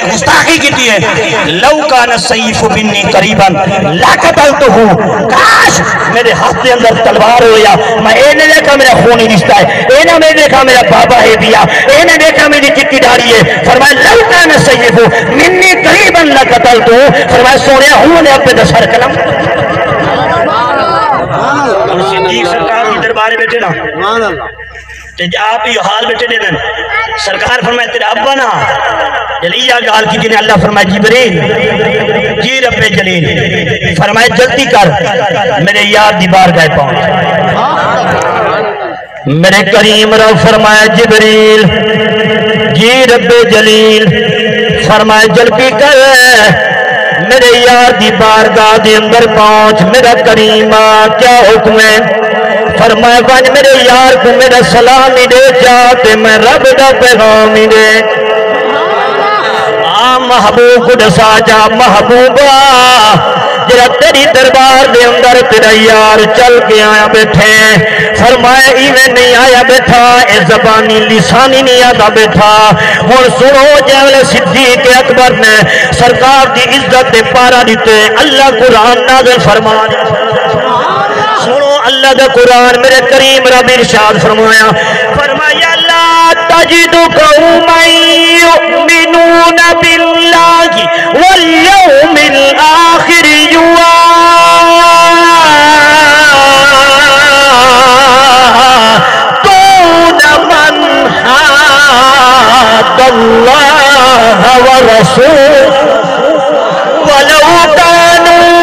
گستاخی کی ہے لو کان السیف منی قریبا لقتلتہ کاش میرے ہاتھ کے اندر تلوار ہویا میں اے نے دیکھا میرا خونی رشتہ ہے اے نے دیکھا میرا بابا ہے بیا اے نے دیکھا میری چٹی داڑھی ہے فرمایا لو کان السیف منی قریبا لقتلتہ فرمایا سونیا ہوں نے اپنے دسر کلم صدیق سرکار کی دربار بیٹھے نا آپ ہی حال بیٹھے دے دن سرکار فرمائے تیرے ابا نا جلیہ گال کی جنہیں اللہ فرمائے جبریل جی رب جلیل فرمائے جلدی کر میرے یار دی بار گئے پہنچ میرے کریم رب فرمائے جبریل جی رب جلیل فرمائے جلدی کر میرے یار دی بارگاہ دے اندر پہنچ میرا کریمہ کیا حکم ہے فرمائے بان میرے یار کو میرا سلامی دے جاتے میں رب دا پیغامی دے محبوب کو دسا جا محبوبہ جرا تیری دربار دے اندر تیرا یار چل کے آیا بیٹھے فرمائے ایویں نہیں آیا بیٹھا اے زبانی لسانی نہیں آتا بیٹھا اور سنو جیولے صدیق اکبر نے سرکار دی عزت دے پارا دیتے اللہ قرآن نازل فرما سنو اللہ دا قرآن میرے کریم رب ارشاد فرمایا فرمایا لا تجد قوما يؤمنون بالله واليوم الآخر يوادون من حاد الله ورسوله ولو كانوا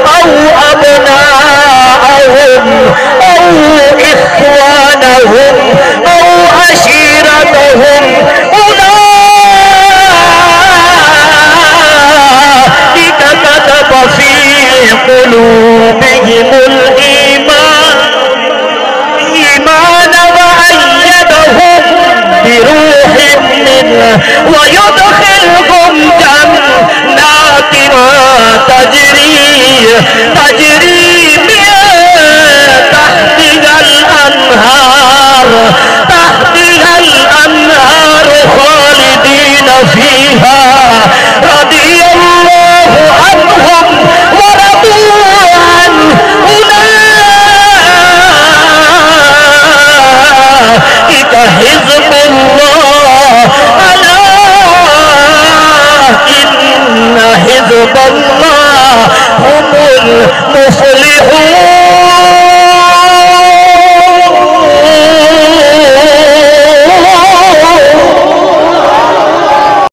أو أبناءهم أو إخوانهم أو عشيرتهم أولئك كتب في قلوبهم الإيمان وأيدهم بروح منه ويدخلهم جنات تجري من تحتها الأنهار